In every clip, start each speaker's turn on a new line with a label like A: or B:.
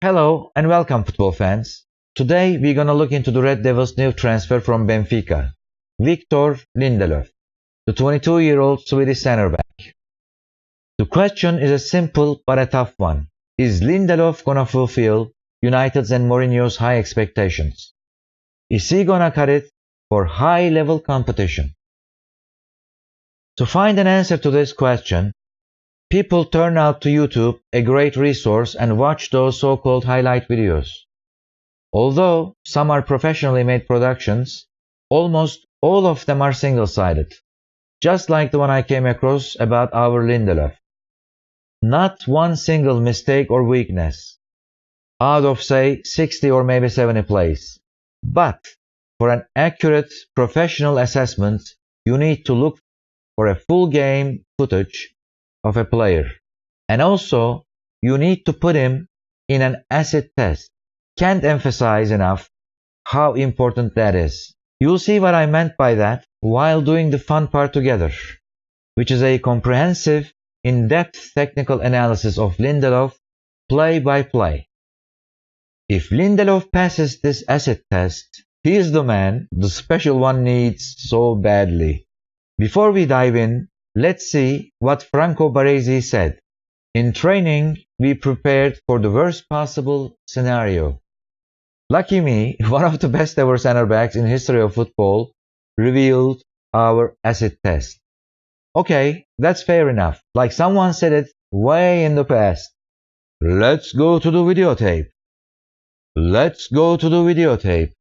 A: Hello and welcome, football fans. Today we're gonna look into the Red Devils' new transfer from Benfica, Victor Lindelof, the 22-year-old Swedish center back. The question is a simple but a tough one. Is Lindelof gonna fulfill United's and Mourinho's high expectations? Is he gonna cut it for high-level competition? To find an answer to this question, people turn out to YouTube, a great resource, and watch those so-called highlight videos. Although some are professionally made productions, almost all of them are single-sided, just like the one I came across about our Lindelof. Not one single mistake or weakness, out of say 60 or maybe 70 plays. But for an accurate professional assessment, you need to look for a full game footage of a player. And also, you need to put him in an acid test. Can't emphasize enough how important that is. You'll see what I meant by that while doing the fun part together, which is a comprehensive, in-depth technical analysis of Lindelof play by play. If Lindelof passes this acid test, he is the man the special one needs so badly. Before we dive in, let's see what Franco Baresi said. In training, we prepared for the worst possible scenario. Lucky me, one of the best ever center backs in history of football revealed our acid test. Okay, that's fair enough. Like someone said it way in the past. Let's go to the videotape. Let's go to the videotape.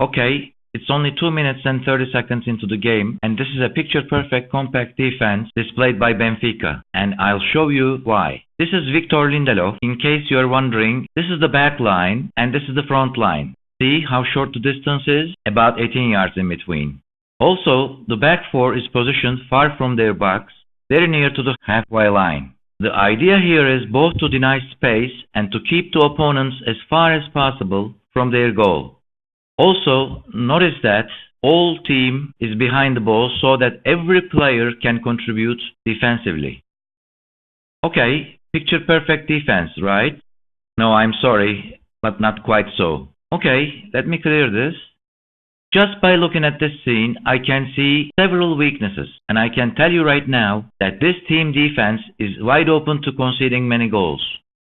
B: Okay, it's only 2 minutes and 30 seconds into the game, and this is a picture-perfect compact defense displayed by Benfica, and I'll show you why. This is Victor Lindelof. In case you are wondering, this is the back line, and this is the front line. See how short the distance is? About 18 yards in between. Also, the back four is positioned far from their box, very near to the halfway line. The idea here is both to deny space and to keep the opponents as far as possible from their goal. Also, notice that all team is behind the ball so that every player can contribute defensively. Okay, picture perfect defense, right? No, I'm sorry, but not quite so. Okay, let me clear this. Just by looking at this scene, I can see several weaknesses, and I can tell you right now that this team defense is wide open to conceding many goals.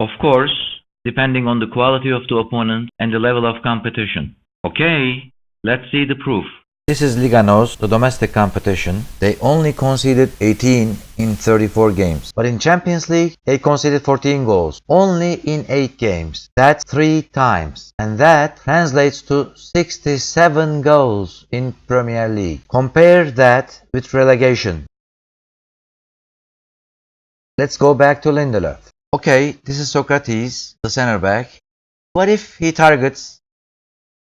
B: Of course, depending on the quality of the opponent and the level of competition. Okay, let's see the proof.
A: This is Liga NOS, the domestic competition. They only conceded 18 in 34 games. But in Champions League, they conceded 14 goals. Only in 8 games. That's 3 times. And that translates to 67 goals in Premier League. Compare that with relegation. Let's go back to Lindelof. Okay, this is Socrates, the center back. What if he targets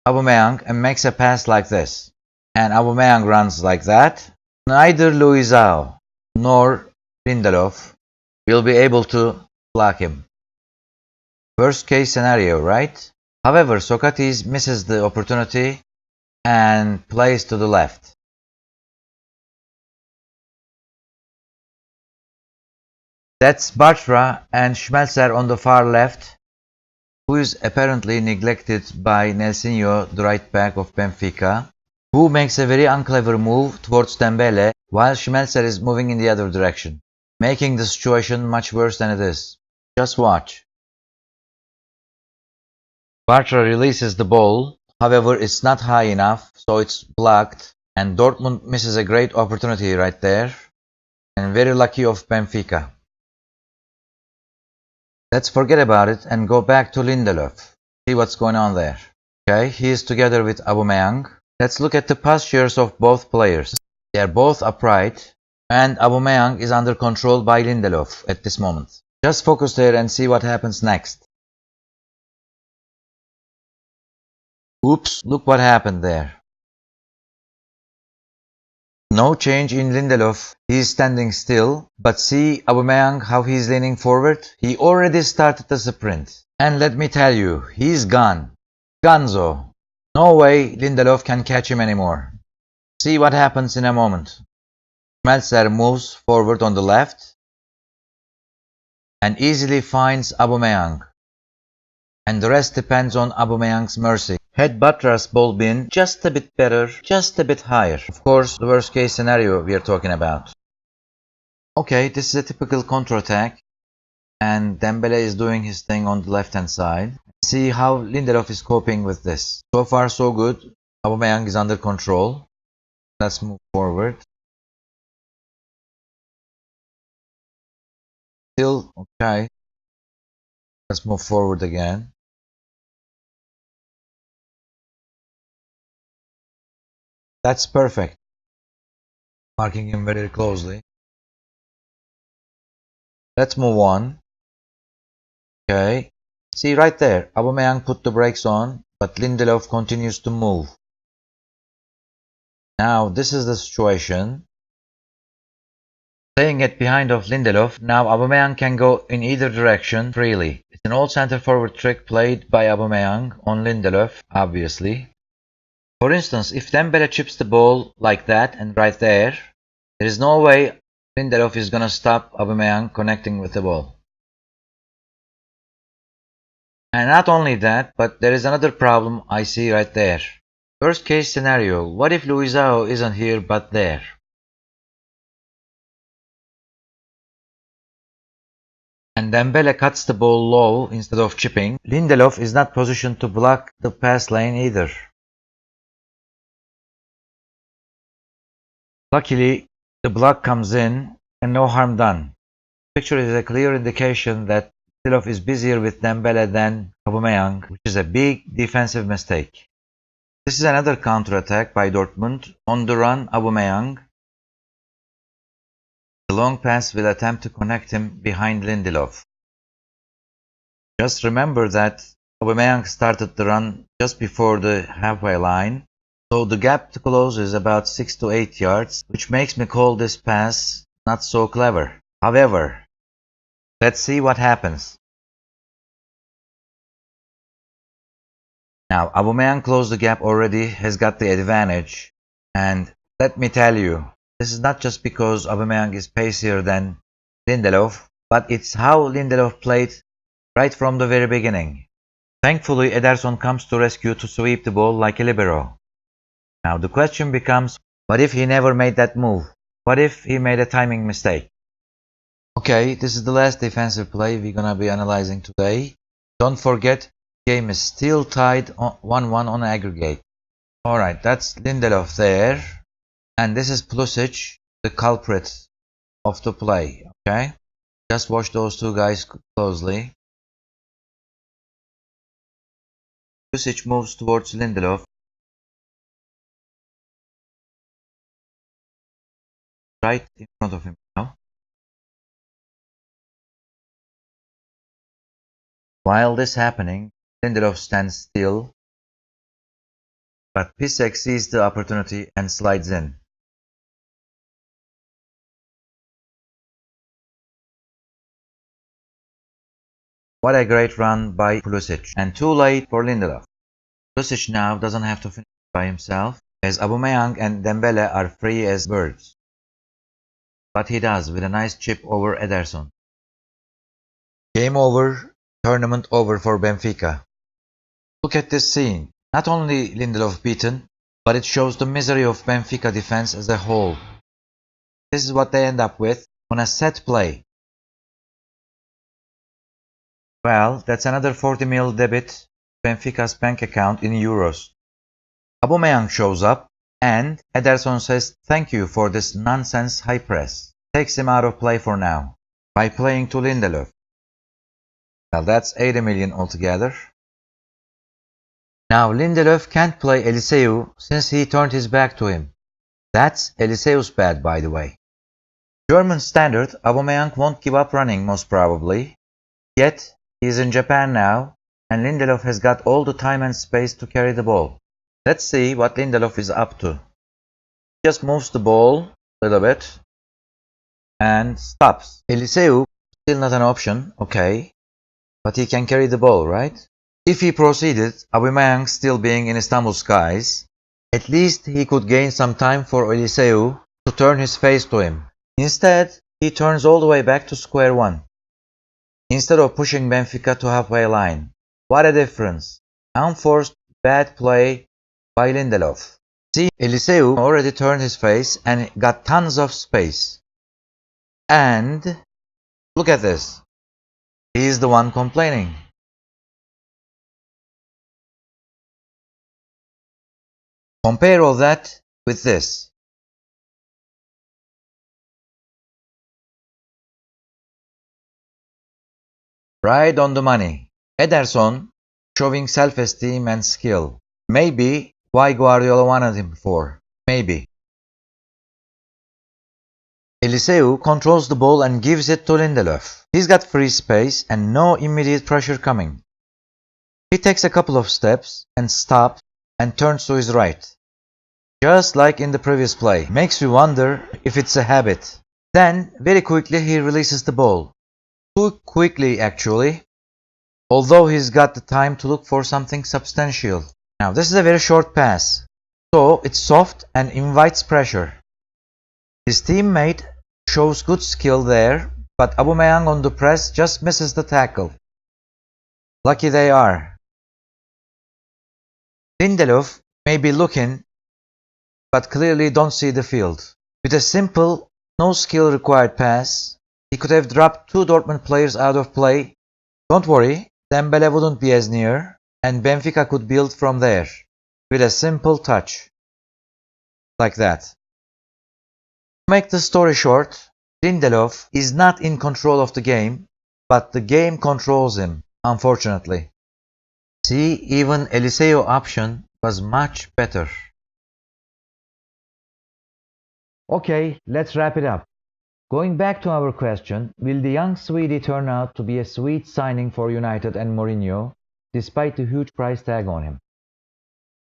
A: Aubameyang and makes a pass like this, and Aubameyang runs like that? Neither Luizao nor Lindelof will be able to block him. Worst case scenario, right? However, Socrates misses the opportunity and plays to the left. That's Bartra and Schmelzer on the far left, who is apparently neglected by Nelsinho, the right back of Benfica, who makes a very unclever move towards Dembele while Schmelzer is moving in the other direction, making the situation much worse than it is. Just watch. Bartra releases the ball, however it's not high enough, so it's blocked, and Dortmund misses a great opportunity right there, and very lucky of Benfica. Let's forget about it and go back to Lindelof. See what's going on there. Okay, he is together with Aubameyang. Let's look at the postures of both players. They are both upright, and Aubameyang is under control by Lindelof at this moment. Just focus there and see what happens next. Oops, look what happened there. No change in Lindelof. He is standing still, but see Aubameyang how he is leaning forward? He already started the sprint. And let me tell you, he's gone. Gonzo. No way Lindelof can catch him anymore. See what happens in a moment. Schmelzer moves forward on the left and easily finds Aubameyang. And the rest depends on Aubameyang's mercy. Had Buttress ball been just a bit better, just a bit higher. Of course, the worst case scenario we are talking about. Okay, this is a typical counter-attack. And Dembele is doing his thing on the left-hand side. See how Lindelof is coping with this. So far so good. Aubameyang is under control. Let's move forward. Still okay. Let's move forward again. That's perfect. Marking him very closely. Let's move on. Okay. See right there, Aubameyang put the brakes on, but Lindelof continues to move. Now this is the situation. Playing it behind of Lindelof, now Aubameyang can go in either direction freely. It's an old center forward trick played by Aubameyang on Lindelof, obviously. For instance, if Dembele chips the ball like that and right there is no way Lindelof is gonna stop Aubameyang connecting with the ball. And not only that, but there is another problem I see right there. Worst case scenario, what if Luizao isn't here but there? And Dembele cuts the ball low instead of chipping. Lindelof is not positioned to block the pass lane either. Luckily, the block comes in and no harm done. The picture is a clear indication that Lindelof is busier with Dembele than Aubameyang, which is a big defensive mistake. This is another counter-attack by Dortmund. On the run, Aubameyang. The long pass will attempt to connect him behind Lindelof. Just remember that Aubameyang started the run just before the halfway line, so the gap to close is about 6 to 8 yards, which makes me call this pass not so clever. However, let's see what happens. Now, Aubameyang closed the gap already, has got the advantage. And let me tell you, this is not just because Aubameyang is pacier than Lindelof, but it's how Lindelof played right from the very beginning. Thankfully, Ederson comes to rescue to sweep the ball like a libero. Now, the question becomes, what if he never made that move? What if he made a timing mistake? Okay, this is the last defensive play we're gonna be analyzing today. Don't forget, the game is still tied 1-1 on aggregate. Alright, that's Lindelof there. And this is Pulisic, the culprit of the play. Okay? Just watch those two guys closely. Pulisic moves towards Lindelof. Right in front of him now. While this is happening, Lindelof stands still, but Pisek sees the opportunity and slides in. What a great run by Pulisic, and too late for Lindelof. Pulisic now doesn't have to finish by himself, as Aubameyang and Dembele are free as birds. But he does with a nice chip over Ederson. Game over, tournament over for Benfica. Look at this scene. Not only Lindelof beaten, but it shows the misery of Benfica defense as a whole. This is what they end up with on a set play. Well, that's another 40 mil debit Benfica's bank account in euros. Aubameyang shows up and Ederson says thank you for this nonsense high press. Takes him out of play for now by playing to Lindelof. Well, that's 80 million altogether. Now Lindelof can't play Eliseu since he turned his back to him. That's Eliseu's bad, by the way. German standard, Aubameyang won't give up running most probably. Yet, he is in Japan now, and Lindelof has got all the time and space to carry the ball. Let's see what Lindelof is up to. just moves the ball a little bit and stops. Eliseu, still not an option, okay, but he can carry the ball, right? If he proceeded, Aubameyang still being in Istanbul skies, at least he could gain some time for Eliseu to turn his face to him. Instead, he turns all the way back to square one. Instead of pushing Benfica to halfway line. What a difference. Unforced bad play by Lindelof. See, Eliseu already turned his face and got tons of space. And look at this. He is the one complaining. Compare all that with this. Right on the money. Ederson showing self-esteem and skill. Maybe why Guardiola wanted him for. Maybe. Eliseu controls the ball and gives it to Lindelof. He's got free space and no immediate pressure coming. He takes a couple of steps and stops and turns to his right. Just like in the previous play. Makes you wonder if it's a habit. Then, very quickly he releases the ball. Too quickly actually. Although he's got the time to look for something substantial. Now this is a very short pass. So it's soft and invites pressure. His teammate shows good skill there, but Aubameyang on the press just misses the tackle. Lucky they are. Lindelof may be looking, but clearly don't see the field. With a simple, no skill required pass, he could have dropped two Dortmund players out of play. Don't worry, Dembele wouldn't be as near, and Benfica could build from there, with a simple touch. Like that. To make the story short, Lindelof is not in control of the game, but the game controls him, unfortunately. See, even Eliseu option was much better. Okay, let's wrap it up. Going back to our question, will the young Swede turn out to be a sweet signing for United and Mourinho, despite the huge price tag on him?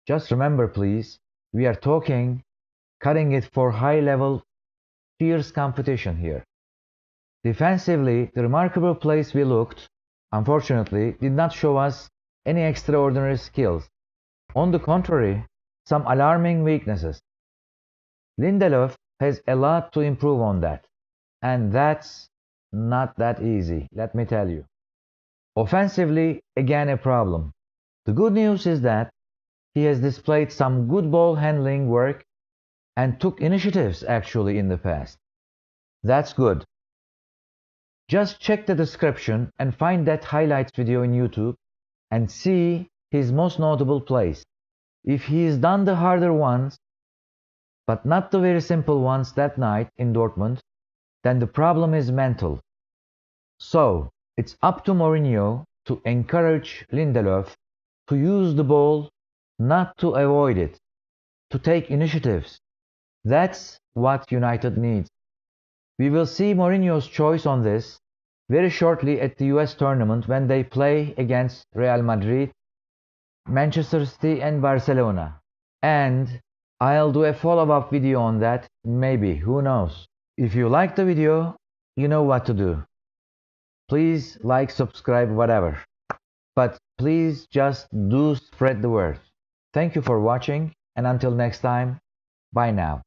A: Just remember please, we are talking, cutting it for high-level, fierce competition here. Defensively, the remarkable plays we looked, unfortunately, did not show us any extraordinary skills. On the contrary, some alarming weaknesses. Lindelof has a lot to improve on that. And that's not that easy, let me tell you. Offensively, again a problem. The good news is that he has displayed some good ball handling work and took initiatives actually in the past. That's good. Just check the description and find that highlights video in YouTube and see his most notable plays. If he's done the harder ones, but not the very simple ones that night in Dortmund, then the problem is mental. So, it's up to Mourinho to encourage Lindelof to use the ball, not to avoid it, to take initiatives. That's what United needs. We will see Mourinho's choice on this very shortly at the US tournament when they play against Real Madrid, Manchester City and Barcelona. And I'll do a follow-up video on that, maybe, who knows. If you like the video, you know what to do. Please like, subscribe, whatever. But please just do spread the word. Thank you for watching, and until next time, bye now.